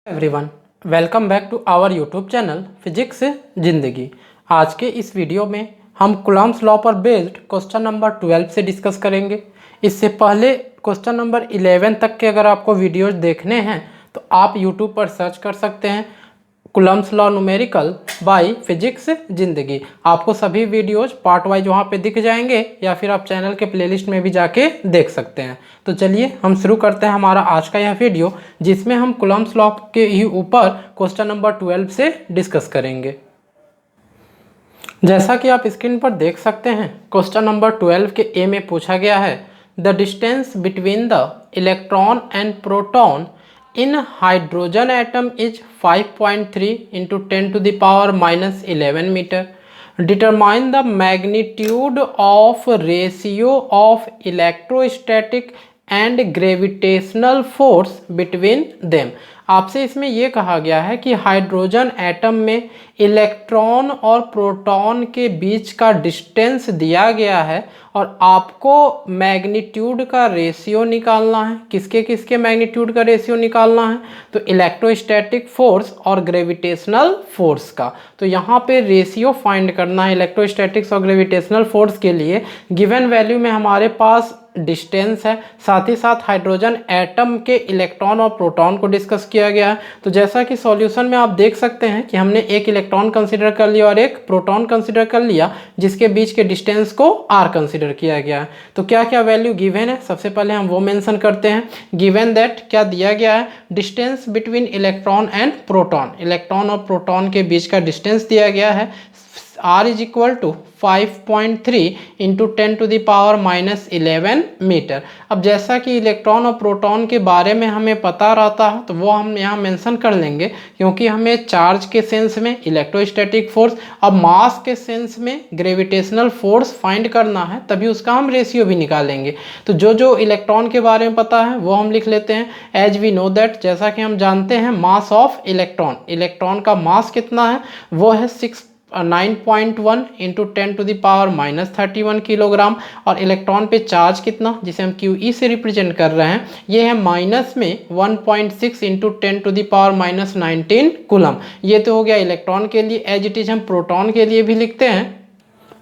Everyone, welcome back to our YouTube channel physics Zindagi. आज के इस वीडियो में हम कूलम्ब्स लॉ पर बेस्ड क्वेश्चन नंबर 12 से डिस्कस करेंगे। इससे पहले क्वेश्चन नंबर 11 तक के अगर आपको वीडियोज देखने हैं तो आप यूट्यूब पर सर्च कर सकते हैं Coulomb's law numerical by physics जिंदगी। आपको सभी वीडियोज पार्ट वाइज वहाँ पे दिख जाएंगे या फिर आप चैनल के प्लेलिस्ट में भी जाके देख सकते हैं। तो चलिए हम शुरू करते हैं हमारा आज का यह वीडियो, जिसमें हम कूलम्ब्स लॉ के ही ऊपर क्वेश्चन नंबर 12 से डिस्कस करेंगे। जैसा कि आप स्क्रीन पर देख सकते हैं, क्वेश्चन नंबर 12 के ए में पूछा गया है the distance between the electron and proton in hydrogen atom is 5.3 into 10 to the power minus 11 meter. Determine the magnitude of ratio of electrostatic and gravitational force between them. आपसे इसमें यह कहा गया है कि हाइड्रोजन एटम में electron और proton के बीच का डिस्टेंस दिया गया है और आपको मैग्नीट्यूड का रेशियो निकालना है। किसके किसके मैग्नीट्यूड का रेशियो निकालना है? तो इलेक्ट्रोस्टैटिक फोर्स और ग्रेविटेशनल फोर्स का। तो यहाँ पे रेशियो फाइंड करना है इलेक्ट्रोस्टैटिक्स और ग्रेविटेशनल फोर्स के लिए। गिवन वैल्यू में हमारे पास डिस्टेंस है, साथ ही साथ हाइड्रोजन एटम के इलेक्ट्रॉन और प्रोटॉन को डिस्कस किया गया है। तो जैसा कि सॉल्यूशन में आप देख सकते हैं कि हमने एक इलेक्ट्रॉन कंसीडर कर लिया और एक प्रोटॉन कंसीडर कर लिया, जिसके बीच के डिस्टेंस को r कंसीडर किया गया है। तो क्या क्या वैल्यू गिवन है, सबसे पहले हम वो मेंशन करते हैं। गिवन दैट क्या दिया गया है? Distance between electron and proton, electron और प्रोटॉन के बीच का डिस्टेंस दिया गया है r is equal to 5.3 into 10 to the power minus 11 metre. अब जैसा कि इलेक्ट्रॉन और प्रोटॉन के बारे में हमें पता रहता है तो वो हम यहाँ मेंशन कर लेंगे, क्योंकि हमें चार्ज के सेंस में इलेक्ट्रोस्टैटिक फोर्स और मास के सेंस में ग्रेविटेशनल फोर्स फाइंड करना है, तभी उसका हम रेशियो भी निकालेंगे। तो जो जो इलेक्ट्रॉन के बारे में पता है वो हम लिख लेते हैं। एज वी नो दैट, जैसा कि हम जानते हैं मास ऑफ इलेक्ट्रॉन, इलेक्ट्रॉन का मास कितना है? वो है 9.1 into 10 to the power minus 31 kilogram. और इलेक्ट्रॉन पे चार्ज कितना, जिसे हम QE से रिप्रेजेंट कर रहे हैं, ये है माइनस में 1.6 into 10 to the power minus 19 coulomb. ये तो हो गया इलेक्ट्रॉन के लिए। एज इट इज हम प्रोटॉन के लिए भी लिखते हैं।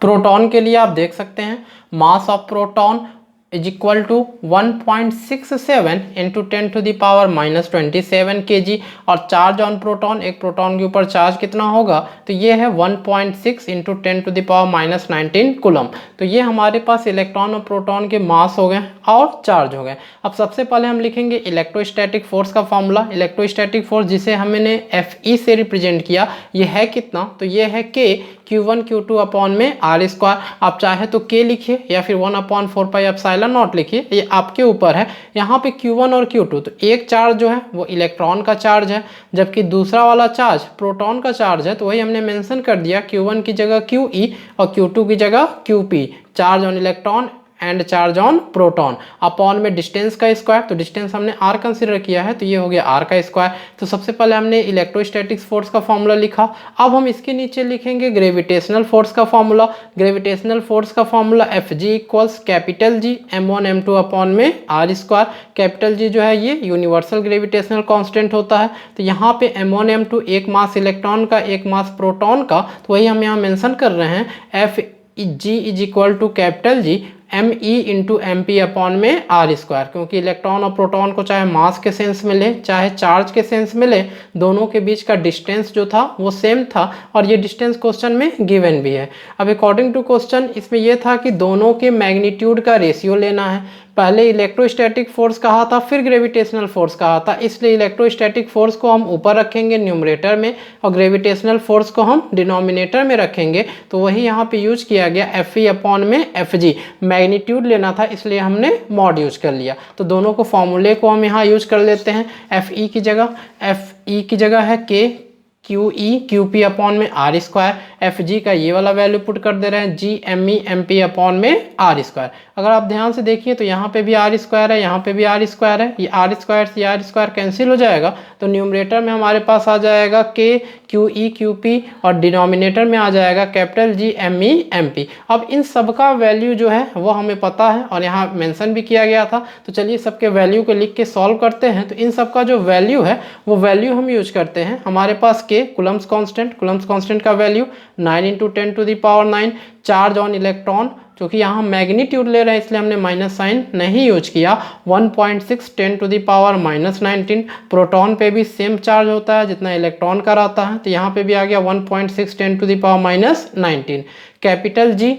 प्रोटॉन के लिए आप देख सकते हैं mass of proton is equal to 1.67 into 10 to the power minus 27 kg। और चार्ज ऑन प्रोटॉन, एक प्रोटॉन के ऊपर चार्ज कितना होगा? तो ये है 1.6 into 10 to the power minus 19 coulomb. तो ये हमारे पास इलेक्ट्रॉन और प्रोटॉन के मास हो गए और चार्ज हो गए। अब सबसे पहले हम लिखेंगे इलेक्ट्रोस्टैटिक फोर्स का फॉर्मूला। इलेक्ट्रोस्टैटिक फोर्स जिसे हमने Fe से रिप्रेजेंट किया, ये है कितना? तो ये है K Q1 Q2 अपॉन में R स्क्वायर। आप चाहे तो K लिखिए या फिर 1/4 एप्सिलॉन नॉट लिखिए, ये आपके ऊपर है। यहाँ पे Q1 और Q2, तो एक चार्ज जो है वो इलेक्ट्रॉन का चार्ज है, जबकि दूसरा वाला चार्ज प्रोटॉन का चार्ज है। तो वही हमने मेंशन कर दिया, Q1 की जगह QE और Q2 की जगह QP, charge on electron and charge on proton upon में डिस्टेंस का स्क्वायर। तो डिस्टेंस हमने r कंसीडर किया है, तो ये हो गया r का स्क्वायर। तो सबसे पहले हमने इलेक्ट्रोस्टैटिक्स फोर्स का फॉर्मूला लिखा। अब हम इसके नीचे लिखेंगे ग्रेविटेशनल फोर्स का फॉर्मूला। ग्रेविटेशनल फोर्स का formula Fg equals capital G m1 m2 upon में r स्क्वायर। कैपिटल G जो है ये यूनिवर्सल ग्रेविटेशनल कांस्टेंट होता है। तो यहाँ पे m1 m2 एक मास इलेक्ट्रॉन का, एक मास प्रोटॉन का, तो वही हम यहाँ मेंशन कर रहे हैं। Fg is equal to capital G ME into MP upon में R स्क्वायर। क्योंकि इलेक्ट्रॉन और प्रोटॉन को चाहे मास के सेंस में ले चाहे चार्ज के सेंस में ले, दोनों के बीच का डिस्टेंस जो था वो सेम था, और ये डिस्टेंस क्वेश्चन में गिवन भी है। अब अकॉर्डिंग टू क्वेश्चन इसमें यह था कि दोनों के मैग्नीट्यूड का रेशियो लेना है। पहले इलेक्ट्रोस्टैटिक फोर्स कहा था, फिर ग्रेविटेशनल फोर्स कहा था, इसलिए इलेक्ट्रोस्टैटिक फोर्स को हम ऊपर रखेंगे न्यूमरेटर में और ग्रेविटेशनल फोर्स को हम डिनोमिनेटर में रखेंगे। तो वही यहाँ पे यूज किया गया, Fe अपॉन में Fg। मैग्नीट्यूड लेना था इसलिए हमने मॉड यूज कर लिया। तो दोनों को फॉर्मूले को हम यहाँ यूज कर लेते हैं। Fe की जगह है K Q E Q P upon में आर स्क्वायर, एफ जी का ये वाला वैल्यू पुट कर दे रहे हैं, G M E M P upon में आर स्क्वायर। अगर आप ध्यान से देखिए तो यहाँ पे भी आर स्क्वायर है, यहाँ पे भी आर स्क्वायर है, ये आर स्क्वायर से आर स्क्वायर कैंसिल हो जाएगा, तो न्यूमरेटर में हमारे पास आ जाएगा K Q E Q P और डिनोमिनेटर में आ जाएगा capital G M E M P. अब इन सब का वैल्यू जो है वो हमें पता है और यहाँ मेंशन भी किया गया था, तो चलिए सबके वैल्यू को लिख के सॉल्व करते हैं। तो इन सब का जो वैल्यू है वो वैल्यू हम यूज करते हैं। हमारे पास के कूलम्स कांस्टेंट का value 9 into 10 to the power 9, charge on electron, क्योंकि यहाँ मैग्नीट्यूड ले रहे हैं इसलिए हमने माइनस साइन नहीं यूज किया, 1.6 10 टू द पावर -19। प्रोटॉन पे भी सेम चार्ज होता है जितना इलेक्ट्रॉन का रहता है, तो यहाँ पे भी आ गया 1.6 10 to the power -19। Capital G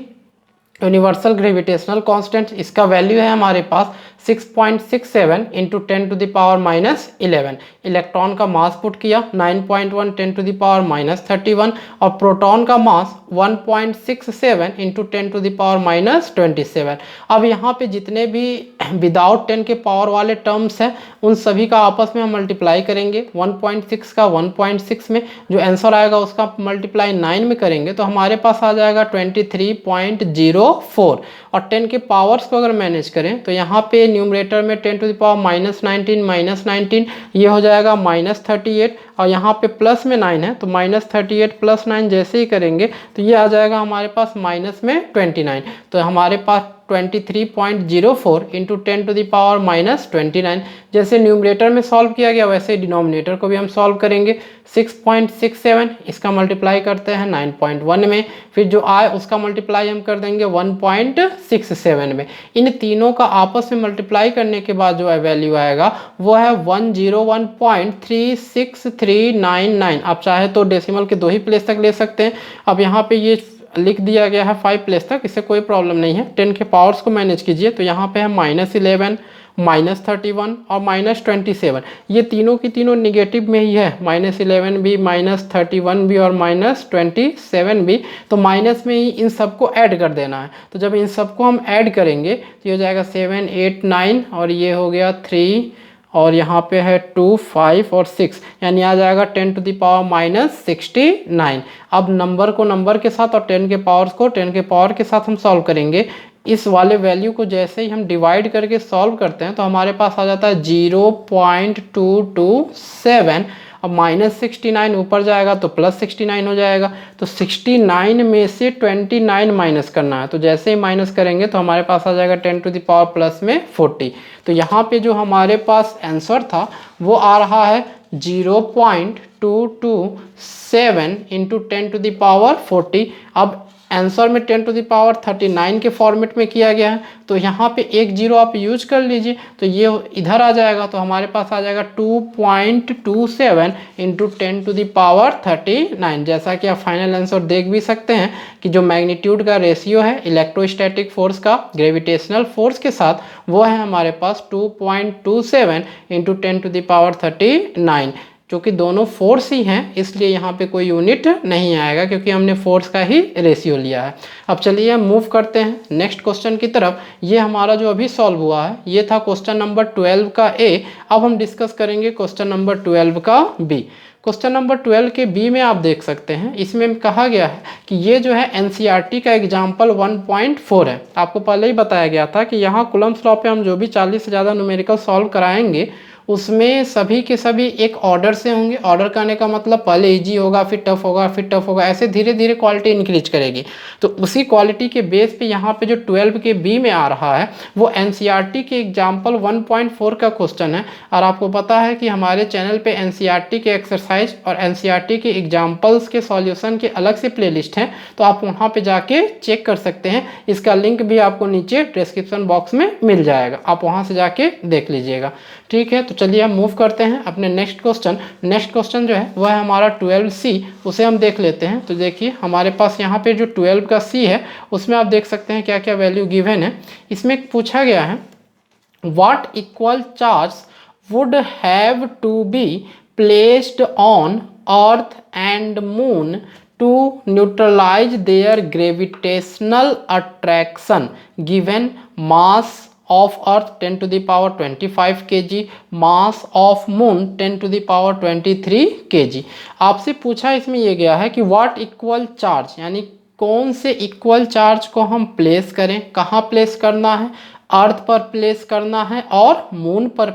universal gravitational constant, इसका वैल्यू है हमारे पास 6.67 into 10 to the power -11। Electron का मास पुट किया 9.1 10 टू द पावर -31 और प्रोटॉन का मास 1.67 इंटू 10 टू द पावर -27। अब यहाँ पे जितने भी विदाउट 10 के पावर वाले टर्म्स हैं उन सभी का आपस में हम मल्टीप्लाई करेंगे। 1.6 का 1.6 में जो आंसर आएगा उसका मल्टीप्लाई 9 में करेंगे तो हमारे पास आ जाएगा 23.04। और 10 के पावर्स को अगर मैनेज करें तो यहाँ पे न्यूमरेटर में 10 टू द पावर -19 ये हो जाएगा -38 और यहाँ पे प्लस में 9 है तो -38 प्लस 9 जैसे ही करेंगे तो ये आ जाएगा हमारे पास माइनस में 29। तो हमारे पास 23.04 इंटू 10 टू द पावर -29। जैसे न्यूमरेटर में सॉल्व किया गया वैसे डिनोमिनेटर को भी हम सॉल्व करेंगे। 6.67 इसका मल्टीप्लाई करते हैं 9.1 में, फिर जो आए उसका मल्टीप्लाई हम कर देंगे 1.67 में। इन तीनों का आपस में मल्टीप्लाई करने के बाद जो है वैल्यू आएगा वो है 101.36399। आप चाहे तो डेसिमल के 2 ही प्लेस तक ले सकते हैं। अब यहाँ पे ये लिख दिया गया है 5 प्लेस तक, इससे कोई प्रॉब्लम नहीं है। 10 के पावर्स को मैनेज कीजिए तो यहाँ पे है -11 -31 और -27। ये तीनों की तीनों निगेटिव में ही है, -11 भी -31 भी और -27 भी, तो माइनस में ही इन सबको ऐड कर देना है। तो जब इन सबको हम ऐड करेंगे तो ये हो जाएगा 7 8 9 और ये हो गया 3 और यहाँ पे है 2 5 और 6, यानी आ जाएगा 10 टू द पावर -69। अब नंबर को नंबर के साथ और 10 के पावर्स को 10 के पावर के साथ हम सॉल्व करेंगे। इस वाले वैल्यू को जैसे ही हम डिवाइड करके सॉल्व करते हैं तो हमारे पास आ जाता है 0.227 और -69 ऊपर जाएगा तो +69 हो जाएगा। तो 69 में से 29 माइनस करना है, तो जैसे ही माइनस करेंगे तो हमारे पास आ जाएगा 10 टू द पावर प्लस में 40। तो यहाँ पे जो हमारे पास आंसर था वो आ रहा है 0.227 इंटू 10 टू द पावर 40। अब आंसर में 10 टू द पावर 39 के फॉर्मेट में किया गया है, तो यहाँ पे एक जीरो आप यूज कर लीजिए तो ये इधर आ जाएगा, तो हमारे पास आ जाएगा 2.27 इंटू 10 टू द पावर 39। जैसा कि आप फाइनल आंसर देख भी सकते हैं कि जो मैग्नीट्यूड का रेशियो है इलेक्ट्रोस्टैटिक फोर्स का ग्रेविटेशनल फोर्स के साथ वो है हमारे पास 2.27 इंटू 10 टू द पावर 39। क्योंकि दोनों फोर्स ही हैं इसलिए यहाँ पे कोई यूनिट नहीं आएगा क्योंकि हमने फोर्स का ही रेशियो लिया है। अब चलिए हम मूव करते हैं नेक्स्ट क्वेश्चन की तरफ। ये हमारा जो अभी सॉल्व हुआ है ये था क्वेश्चन नंबर 12 का ए। अब हम डिस्कस करेंगे क्वेश्चन नंबर 12 का बी। क्वेश्चन नंबर 12 के बी में आप देख सकते हैं इसमें कहा गया है कि ये जो है एनसीईआरटी का एग्जाम्पल 1.4 है। आपको पहले ही बताया गया था कि यहाँ कूलम्स लॉ पे हम जो भी 40 से ज़्यादा न्यूमेरिकल सॉल्व कराएंगे उसमें सभी के सभी एक ऑर्डर से होंगे। ऑर्डर करने का मतलब पहले इजी होगा फिर टफ होगा फिर टफ होगा, ऐसे धीरे धीरे क्वालिटी इंक्रीज करेगी। तो उसी क्वालिटी के बेस पे यहाँ पे जो 12 के बी में आ रहा है वो एनसीईआरटी के एग्जाम्पल 1.4 का क्वेश्चन है। और आपको पता है कि हमारे चैनल पे एनसीईआरटी के एक्सरसाइज और एनसीईआरटी के एग्जाम्पल्स के सॉल्यूशन के अलग से प्लेलिस्ट हैं, तो आप वहाँ पे जाके चेक कर सकते हैं। इसका लिंक भी आपको नीचे डिस्क्रिप्शन बॉक्स में मिल जाएगा, आप वहाँ से जाके देख लीजिएगा। ठीक है, तो चलिए हम मूव करते हैं अपने नेक्स्ट क्वेश्चन। नेक्स्ट क्वेश्चन जो है वह है हमारा 12C, उसे हम देख लेते हैं। तो देखिए हमारे पास यहाँ पे जो 12 का C है उसमें आप देख सकते हैं क्या क्या वैल्यू गिवन है। इसमें पूछा गया है what equal charge would have to be placed on earth and moon to neutralize their gravitational attraction given mass of earth 10 to the power 25 kg, mass of moon 10 to the power 23 kg। आपसे पूछा इसमें ये गया है कि what equal charge, यानी कौन से इक्वल चार्ज को हम प्लेस करें, कहाँ प्लेस करना है, अर्थ पर प्लेस करना है और मून पर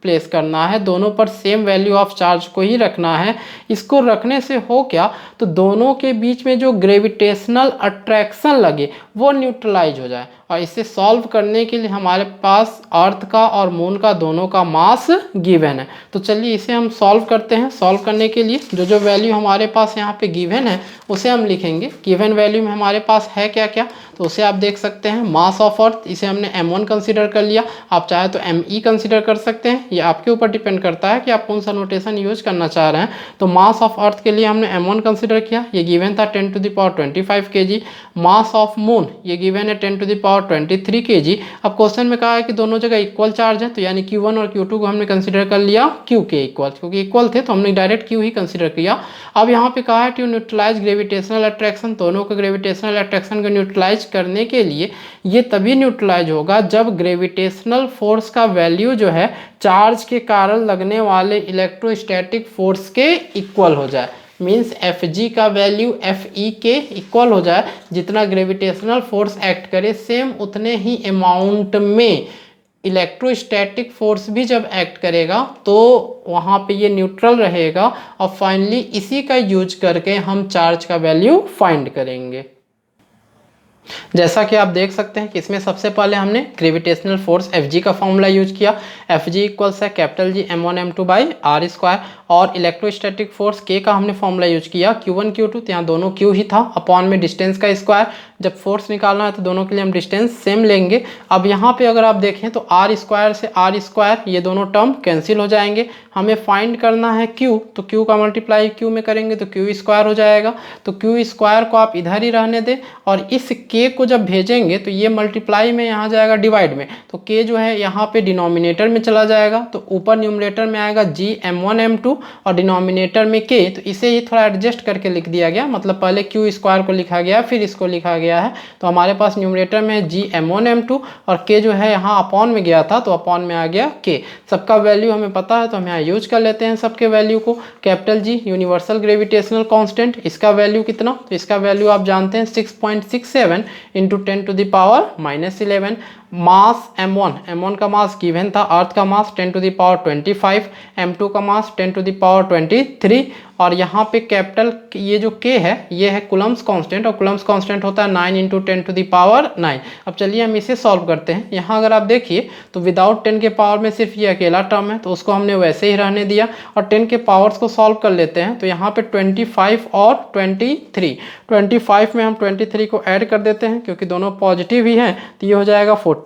प्लेस करना है, दोनों पर सेम वैल्यू ऑफ चार्ज को ही रखना है। इसको रखने से हो क्या, तो दोनों के बीच में जो ग्रेविटेशनल अट्रैक्शन लगे वो न्यूट्रलाइज हो जाए। और इसे सॉल्व करने के लिए हमारे पास अर्थ का और मून का दोनों का मास गिवन है। तो चलिए इसे हम सॉल्व करते हैं। सॉल्व करने के लिए जो जो वैल्यू हमारे पास यहाँ पे गिवन है उसे हम लिखेंगे। गिवन वैल्यू में हमारे पास है क्या क्या, तो उसे आप देख सकते हैं। मास ऑफ अर्थ, इसे हमने m1 कंसिडर कर लिया, आप चाहे तो me कंसिडर कर सकते हैं, ये आपके ऊपर डिपेंड करता है कि आप कौन सा नोटेशन यूज करना चाह रहे हैं। तो मास ऑफ अर्थ के लिए हमने m1 कंसिडर किया, ये गिवन था 10 to the power 25 kg। Mass of moon ये गिवन है 10 to the power 23 kg। अब क्वेश्चन में कहा है कि दोनों जगह इक्वल चार्ज है, तो यानी Q1 और Q2 को हमने कंसिडर कर लिया Q के इक्वल, क्योंकि इक्वल थे तो हमने डायरेक्ट Q ही कंसिडर किया। अब यहाँ पे कहा है टू न्यूट्रलाइज ग्रेविटेशनल अट्रैक्शन, दोनों को ग्रेविटेशनल अट्रैक्शन को न्यूट्रलाइज करने के लिए ये तभी न्यूट्रलाइज होगा जब ग्रेविटेशनल फोर्स का वैल्यू जो है चार्ज के कारण लगने वाले इलेक्ट्रोस्टैटिक फोर्स के इक्वल हो जाए। मीन्स Fg का वैल्यू Fe के इक्वल हो जाए, जितना ग्रेविटेशनल फोर्स एक्ट करे सेम उतने ही अमाउंट में इलेक्ट्रोस्टैटिक फोर्स भी जब एक्ट करेगा तो वहाँ पे ये न्यूट्रल रहेगा। और फाइनली इसी का यूज करके हम चार्ज का वैल्यू फाइंड करेंगे। जैसा कि आप देख सकते हैं कि इसमें सबसे पहले हमने ग्रेविटेशनल फोर्स Fg का फॉर्मूला यूज किया। Fg इक्वल्स है capital G m1 m2 by R square, और इलेक्ट्रोस्टैटिक फोर्स K का हमने फॉर्मूला यूज किया Q1 Q2, तो यहाँ दोनों Q ही था, अपॉन में डिस्टेंस का स्क्वायर। जब फोर्स निकालना है तो दोनों के लिए हम डिस्टेंस सेम लेंगे। अब यहाँ पे अगर आप देखें तो आर स्क्वायर से आर स्क्वायर ये दोनों टर्म कैंसिल हो जाएंगे। हमें फाइंड करना है Q, तो Q का मल्टीप्लाई Q में करेंगे तो Q स्क्वायर हो जाएगा। तो Q स्क्वायर को आप इधर ही रहने दें, और इस K को जब भेजेंगे तो ये मल्टीप्लाई में यहाँ जाएगा डिवाइड में, तो K जो है यहाँ पे डिनोमिनेटर में चला जाएगा, तो ऊपर न्यूमरेटर में आएगा G m1 m2 और डिनोमिनेटर में K। तो इसे ही थोड़ा एडजस्ट करके लिख दिया गया, मतलब पहले Q स्क्वायर को लिखा गया फिर इसको लिखा गया है। तो हमारे पास न्यूमरेटर में G m1 m2 और K जो है यहाँ अपॉन में गया था तो अपॉन में आ गया K। सबका वैल्यू हमें पता है तो हम यहाँ यूज कर लेते हैं सबके वैल्यू को। Capital G universal gravitational constant, इसका वैल्यू कितना, तो इसका वैल्यू आप जानते हैं 6.67 into 10 to the power -11। Mass m1 का मास गिवन था, अर्थ का मास 10 to the power 25, m2 का मास 10 to the power 23, और यहाँ पे कैपिटल ये जो K है ये है कुलम्स कांस्टेंट, और कुलम्स कांस्टेंट होता है 9 इंटू 10 to the power 9। अब चलिए हम इसे सॉल्व करते हैं। यहाँ अगर आप देखिए तो विदाउट 10 के पावर में सिर्फ ये अकेला टर्म है, तो उसको हमने वैसे ही रहने दिया, और 10 के पावर्स को सॉल्व कर लेते हैं। तो यहाँ पे 25 और 23, 25 में हम 23 को ऐड कर देते हैं क्योंकि दोनों पॉजिटिव ही हैं, तो ये हो जाएगा 48,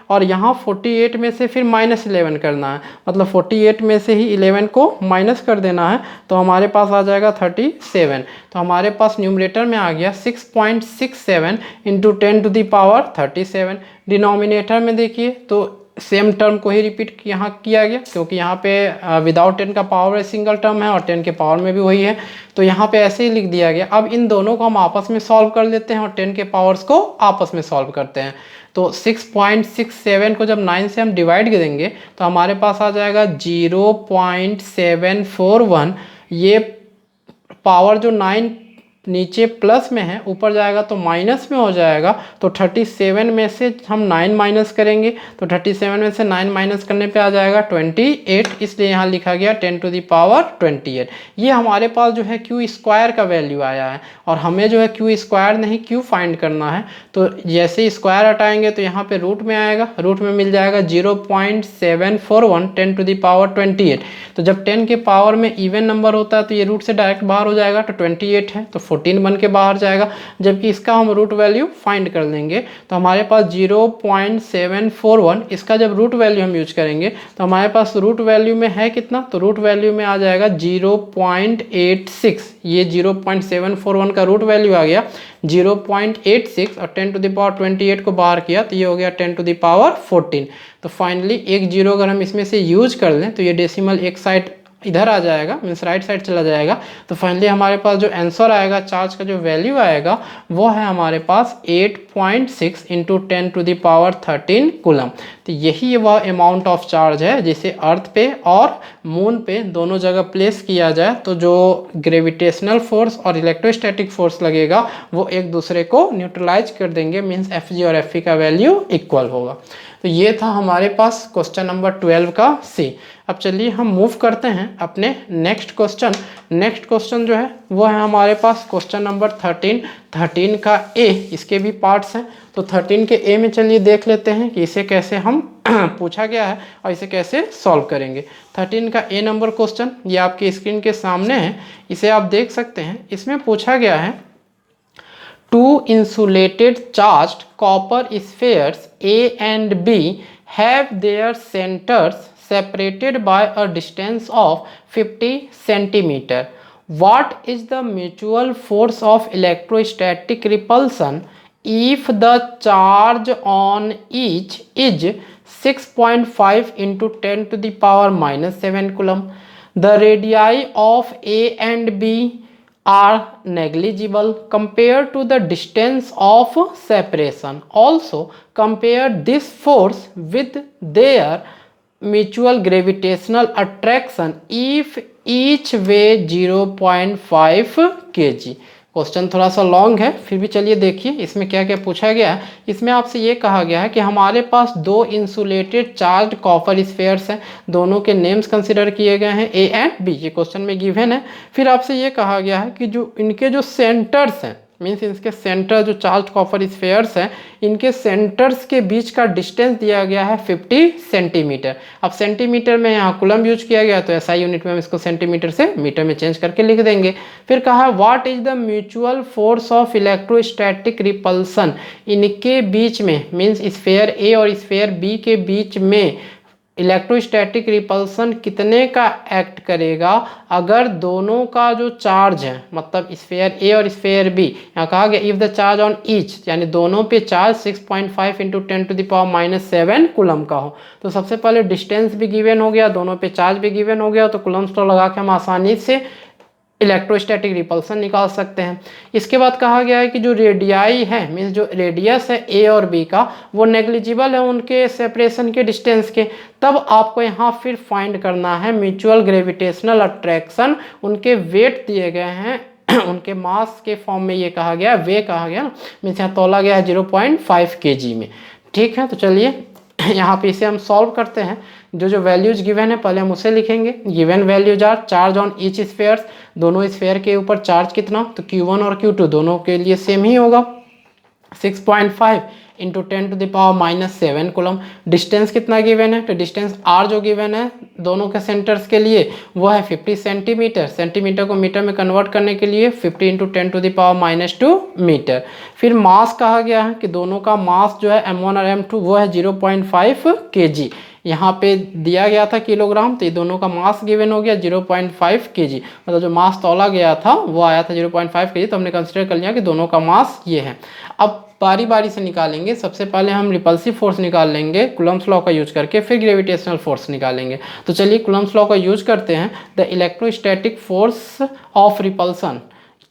और यहाँ 48 में से फिर -11 करना है, मतलब 48 में से ही 11 को माइनस कर देना है, तो हमारे पास आ जाएगा 37। तो हमारे पास न्यूमरेटर में आ गया 6.67 into 10 to the power 37। Denominator में देखिए तो सेम टर्म को ही रिपीट यहाँ किया गया, क्योंकि यहाँ पे विदाउट 10 का पावर सिंगल टर्म है और 10 के पावर में भी वही है, तो यहाँ पे ऐसे ही लिख दिया गया। अब इन दोनों को हम आपस में सॉल्व कर लेते हैं और 10 के पावर्स को आपस में सॉल्व करते हैं। तो 6.67 को जब 9 से हम डिवाइड करेंगे तो हमारे पास आ जाएगा 0.741। ये पावर जो 9 नीचे प्लस में है ऊपर जाएगा तो माइनस में हो जाएगा, तो 37 में से हम 9 माइनस करेंगे तो 37 में से 9 माइनस करने पे आ जाएगा 28, इसलिए यहाँ लिखा गया 10 to the power 28। ये हमारे पास जो है Q स्क्वायर का वैल्यू आया है, और हमें जो है Q स्क्वायर नहीं Q फाइंड करना है। तो जैसे ही स्क्वायर हटाएंगे तो यहाँ पे रूट में आएगा, रूट में मिल जाएगा 0.741 10 to the power 28। तो जब 10 के पावर में इवन नंबर होता है तो ये रूट से डायरेक्ट बाहर हो जाएगा, तो 28 है तो 14 बन के बाहर जाएगा, जबकि इसका हम रूट वैल्यू फाइंड कर लेंगे। तो हमारे पास 0.741, इसका जब रूट वैल्यू हम यूज करेंगे तो हमारे पास रूट वैल्यू में है कितना, तो रूट वैल्यू में आ जाएगा 0.86। ये 0.741 का रूट वैल्यू आ गया 0.86, और 10 to the power 28 को बाहर किया तो ये हो गया 10 to the power 14। तो फाइनली एक जीरो अगर हम इसमें से यूज कर लें तो ये डेसिमल एक साइड इधर आ जाएगा, मीन्स राइट साइड चला जाएगा। तो फाइनली हमारे पास जो आंसर आएगा, चार्ज का जो वैल्यू आएगा वो है हमारे पास 8.6 इंटू 10⁻13 कूलम। तो यही वह अमाउंट ऑफ चार्ज है जिसे अर्थ पे और मून पे दोनों जगह प्लेस किया जाए तो जो ग्रेविटेशनल फोर्स और इलेक्ट्रोस्टैटिक फोर्स लगेगा वो एक दूसरे को न्यूट्रलाइज कर देंगे, मीन्स Fg और Fe का वैल्यू इक्वल होगा। तो ये था हमारे पास क्वेश्चन नंबर 12 का सी। अब चलिए हम मूव करते हैं अपने नेक्स्ट क्वेश्चन। नेक्स्ट क्वेश्चन जो है वो है हमारे पास क्वेश्चन नंबर 13 का ए। इसके भी पार्ट्स हैं, तो 13 के ए में चलिए देख लेते हैं कि इसे कैसे हम पूछा गया है और इसे कैसे सॉल्व करेंगे। 13 का ए नंबर क्वेश्चन ये आपकी स्क्रीन के सामने है, इसे आप देख सकते हैं। इसमें पूछा गया है two insulated charged copper spheres A and B have their centers separated by a distance of 50 centimeter. What is the mutual force of electrostatic repulsion if the charge on each is 6.5 into 10 to the power minus 7 coulomb? The radii of A and B are negligible compared to the distance of separation. Also compare this force with their mutual gravitational attraction if each weigh 0.5 kg. Question थोड़ा सा long है, फिर भी चलिए देखिए इसमें क्या क्या पूछा गया है। इसमें आपसे ये कहा गया है कि हमारे पास दो इंसुलेटेड चार्ज कॉपर स्फेयर्स हैं, दोनों के नेम्स कंसिडर किए गए हैं ए एंड बी, ये क्वेश्चन में गिवन है। फिर आपसे ये कहा गया है कि जो इनके जो सेंटर्स हैं, मीन्स इनके सेंटर जो चार्ज कॉपर स्फेयर्स हैं, इनके सेंटर्स के बीच का डिस्टेंस दिया गया है 50 सेंटीमीटर। अब सेंटीमीटर में यहाँ कूलम यूज किया गया तो SI यूनिट में हम इसको सेंटीमीटर से मीटर में चेंज करके लिख देंगे। फिर कहा what is the mutual force of electrostatic repulsion, इनके बीच में मीन्स स्फेयर ए और स्फेयर बी के बीच में इलेक्ट्रोस्टैटिक रिपल्सन कितने का एक्ट करेगा अगर दोनों का जो चार्ज है, मतलब स्फेयर ए और स्फेयर बी, यहाँ कहा गया if the charge on each, यानी दोनों पे charge 6.5 into 10 to the power minus 7 coulomb का हो। तो सबसे पहले डिस्टेंस भी गिवन हो गया, दोनों पे चार्ज भी गिवन हो गया, तो कूलम्स लॉ लगा के हम आसानी से इलेक्ट्रोस्टैटिक रिपल्सन निकाल सकते हैं। इसके बाद कहा गया है कि जो रेडियाई है, मीन्स जो रेडियस है ए और बी का, वो नेग्लिजिबल है उनके सेपरेशन के डिस्टेंस के। तब आपको यहाँ फिर फाइंड करना है म्यूचुअल ग्रेविटेशनल अट्रैक्शन, उनके वेट दिए गए हैं उनके मास के फॉर्म में, ये कहा गया वे कहा गया ना, मीन्स यहाँ तोला गया है 0.5 kg में। ठीक है, तो चलिए यहाँ पे इसे हम सॉल्व करते हैं। जो जो वैल्यूज गिवन है पहले हम उसे लिखेंगे। Given values are charge on each spheres, दोनों स्फेयर के ऊपर चार्ज कितना, तो Q1 और Q2 दोनों के लिए सेम ही होगा, 6.5 into 10 to the power minus 7 coulomb. Distance कितना गिवन है, तो डिस्टेंस R जो गिवन है दोनों के सेंटर्स के लिए वो है 50 सेंटीमीटर। सेंटीमीटर को मीटर में कन्वर्ट करने के लिए 50 into 10 to the power minus 2 metre. फिर मास कहा गया है कि दोनों का मास जो है M1 और M2 वो है 0.5 kg। यहाँ पे दिया गया था किलोग्राम, तो ये दोनों का मास गिवन हो गया 0.5 kg, मतलब जो मास तौला गया था वो आया था 0.5 kg। तो हमने कंसिडर कर लिया कि दोनों का मास ये है। अब बारी बारी से निकालेंगे। सबसे पहले हम रिपल्सिव फोर्स निकाल लेंगे कूलम्स लॉ का यूज करके, फिर ग्रेविटेशनल फोर्स निकालेंगे। तो चलिए कूलम्स लॉ का यूज करते हैं। The electrostatic force of repulsion,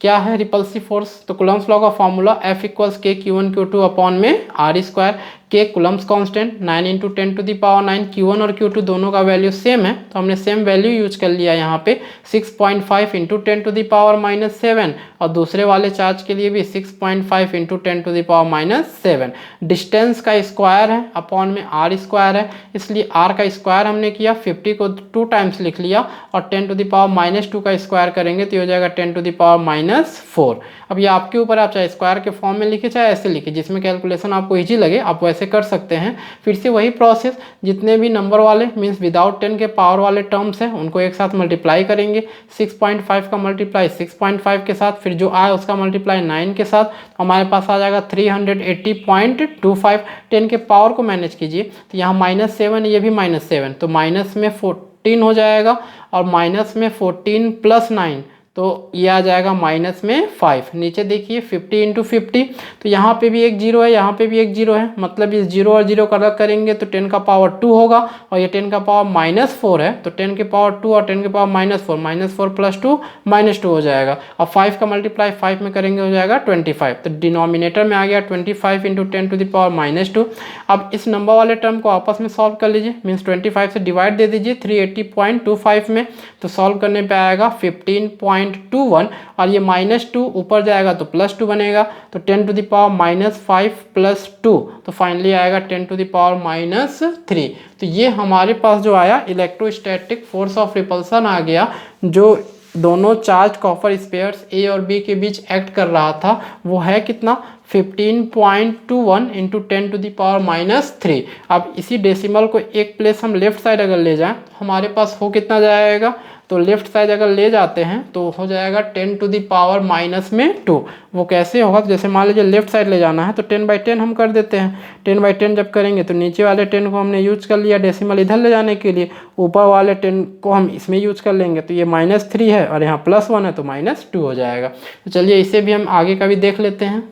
क्या है रिपल्सिव फोर्स, तो कूलम्स लॉ का formula F equals K Q1 Q2 upon में R square, K Coulomb's constant 9 into 10 to the power 9। Q1 और Q2 दोनों का वैल्यू सेम है, तो हमने सेम वैल्यू यूज कर लिया यहाँ पे 6.5 into 10 to the power minus 7, और दूसरे वाले चार्ज के लिए भी 6.5 into 10 to the power minus 7। Distance का स्क्वायर है अपॉन में R स्क्वायर है, इसलिए R का स्क्वायर हमने किया, 50 को 2 टाइम्स लिख लिया, और 10 टू द पावर माइनस 2 का स्क्वायर करेंगे तो हो जाएगा 10 टू द पावर माइनस 4। अब ये आपके ऊपर, आप चाहे स्क्वायर के फॉर्म में लिखे चाहे ऐसे लिखे, जिसमें कैलकुलेशन आपको ईजी लगे आप वैसे कर सकते हैं। फिर से वही प्रोसेस, जितने भी नंबर वाले मीन्स विदाउट 10 के पावर वाले टर्म्स हैं उनको एक साथ मल्टीप्लाई करेंगे। 6.5 का मल्टीप्लाई 6.5 के साथ, फिर जो आए उसका मल्टीप्लाई 9 के साथ, हमारे पास आ जाएगा 380.25। 10 के पावर को मैनेज कीजिए, तो यहाँ -7, ये भी -7, तो माइनस में 14 हो जाएगा, और माइनस में 14 प्लस 9 तो ये आ जाएगा माइनस में 5। नीचे देखिए 50 इंटू 50, तो यहाँ पे भी एक जीरो है, यहाँ पे भी एक जीरो है, मतलब ये जीरो और जीरो अलग करेंगे तो 10 का पावर 2 होगा, और ये 10 का पावर -4 है, तो 10 के पावर 2 और 10 के पावर -4 प्लस 2 -2 हो जाएगा। अब 5 का मल्टीप्लाई 5 में करेंगे हो जाएगा 25, तो डिनोमिनेटर में आ गया 25 इंटू 10 टू द पावर -2। अब इस नंबर वाले टर्म को आपस में सॉल्व कर लीजिए, मीन्स 25 से डिवाइड दे दीजिए 380.25 में, तो सॉल्व करने पे आएगा 15.21, और ये -2 ऊपर जाएगा तो +2 बनेगा, तो 10 टू द पावर -5 प्लस 2, तो फाइनली आएगा 10 टू द पावर -3। तो ये हमारे पास जो आया इलेक्ट्रोस्टैटिक फोर्स ऑफ रिपल्सन आ गया, जो दोनों चार्ज कॉपर स्पेयर्स ए और बी के बीच एक्ट कर रहा था, वो है कितना 15.21 इंटू 10 टू द पावर -3। अब इसी डेसिमल को एक प्लेस हम लेफ्ट साइड अगर ले जाएं तो हमारे पास हो कितना जाएगा, तो लेफ्ट साइड अगर ले जाते हैं तो हो जाएगा 10 टू द पावर -2। वो कैसे होगा, तो जैसे मान लीजिए लेफ्ट साइड ले जाना है तो 10/10 हम कर देते हैं, 10/10 जब करेंगे तो नीचे वाले 10 को हमने यूज कर लिया डेसिमल इधर ले जाने के लिए, ऊपर वाले 10 को हम इसमें यूज कर लेंगे, तो ये -3 है और यहाँ +1 है तो -2 हो जाएगा। तो चलिए इसे भी हम आगे का भी देख लेते हैं।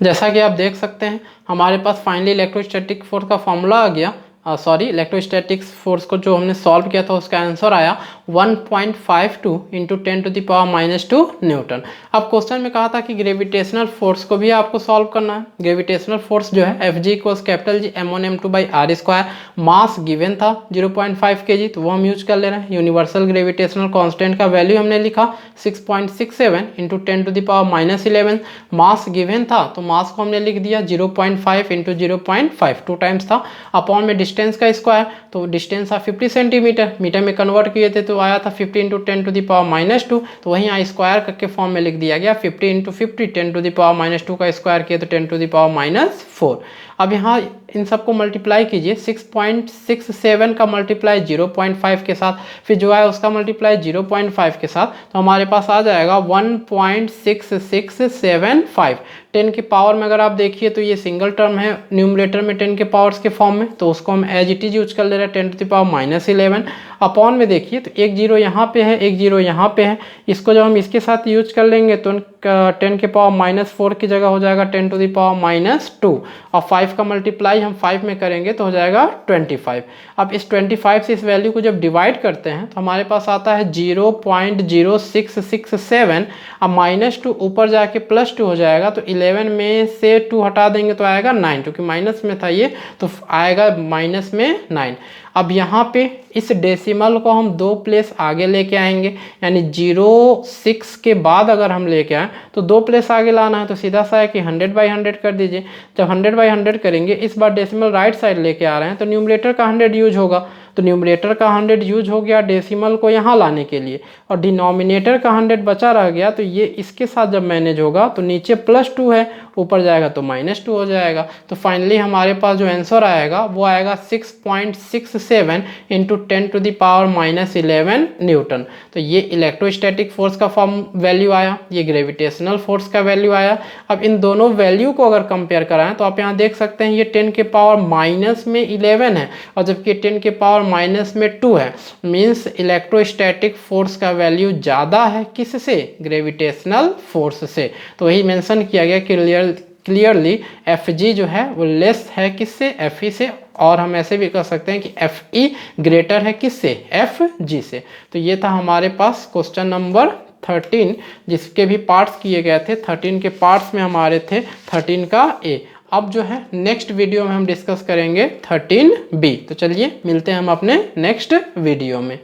जैसा कि आप देख सकते हैं हमारे पास फाइनली इलेक्ट्रोस्टैटिक फोर्स का फॉर्मूला आ गया, इलेक्ट्रोस्टैटिक्स फोर्स को जो हमने सॉल्व किया था उसका आंसर आया 1.52 into 10 to the power -2 newton. अब क्वेश्चन में कहा था कि ग्रेविटेशनल फोर्स को भी आपको सॉल्व करना है। ग्रेविटेशनल फोर्स जो है Fg इक्वल्स G m1m2/r², मास गिवन था 0.5 kg, तो वो हम यूज कर ले रहे हैं। यूनिवर्सल ग्रेविटेशनल कांस्टेंट का वैल्यू हमने लिखा 6.67 into 10 to the power -11, mass given था तो मास को हमने लिख दिया 0.5 इंटू 0.5, 2 टाइम्स था, अपॉन में डिस्टेंस का स्क्वायर, तो डिस्टेंस था 50 सेंटीमीटर, मीटर में कन्वर्ट किए थे तो आया था 50 इंटू 10 टू द पावर -2, तो वहीं यहाँ स्क्वायर करके फॉर्म में लिख दिया गया 50 इंटू 50 10 टू द पावर -2 का स्क्वायर किया तो 10 टू द पावर -4। अब यहाँ इन सबको मल्टीप्लाई कीजिए, 6.67 का मल्टीप्लाई 0.5 के साथ, फिर जो है उसका मल्टीप्लाई 0.5 के साथ, तो हमारे पास आ जाएगा 1.6675। 10 की पावर में अगर आप देखिए तो ये सिंगल टर्म है न्यूमरेटर में 10 के पावर्स के फॉर्म में, तो उसको हम एज इट इज यूज कर ले रहे हैं 10 टू द पावर -11। अपॉन में देखिए तो एक जीरो यहाँ पे है, एक जीरो यहाँ पे है, इसको जब हम इसके साथ यूज कर लेंगे तो 10 के पावर -4 की जगह हो जाएगा 10 टू द पावर -2, और 5 का मल्टीप्लाई हम 5 में करेंगे तो हो जाएगा 25। अब इस 25 से इस वैल्यू को जब डिवाइड करते हैं तो हमारे पास आता है 0.0667, अब -2 ऊपर जाके +2 हो जाएगा, तो 11 में से 2 हटा देंगे तो आएगा 9, क्योंकि माइनस में था ये तो आएगा -9। अब यहाँ पे इस डेसिमल को हम 2 प्लेस आगे लेके आएंगे, यानी 0.6 के बाद अगर हम लेके आए तो 2 प्लेस आगे लाना है, तो सीधा सा है कि 100/100 कर दीजिए। जब 100/100 करेंगे, इस बार डेसिमल राइट साइड लेके आ रहे हैं तो न्यूमरेटर का 100 यूज होगा, तो न्यूमरेटर का 100 यूज हो गया डेसिमल को यहाँ लाने के लिए, और डिनोमिनेटर का 100 बचा रह गया, तो ये इसके साथ जब मैनेज होगा तो नीचे +2 है, ऊपर जाएगा तो -2 हो जाएगा। तो फाइनली हमारे पास जो आंसर आएगा वो आएगा 6.67 into 10 to the power -11 newton. तो ये इलेक्ट्रोस्टैटिक फोर्स का फॉर्म वैल्यू आया, ये ग्रेविटेशनल फोर्स का वैल्यू आया। अब इन दोनों वैल्यू को अगर कंपेयर कराएं तो आप यहाँ देख सकते हैं ये 10 के पावर -11 है, और जबकि 10 के पावर -2 है, मीन्स इलेक्ट्रोस्टैटिक फोर्स का वैल्यू ज़्यादा है किससे, ग्रेविटेशनल फोर्स से। तो वही मेंशन किया गया क्लियरली Fg जो है वो लेस है किससे, Fe से, और हम ऐसे भी कर सकते हैं कि Fe ग्रेटर है किससे, Fg से। तो ये था हमारे पास क्वेश्चन नंबर 13, जिसके भी पार्ट्स किए गए थे। 13 के पार्ट्स में हमारे थे 13 का A। अब जो है नेक्स्ट वीडियो में हम डिस्कस करेंगे 13B। तो चलिए मिलते हैं हम अपने नेक्स्ट वीडियो में।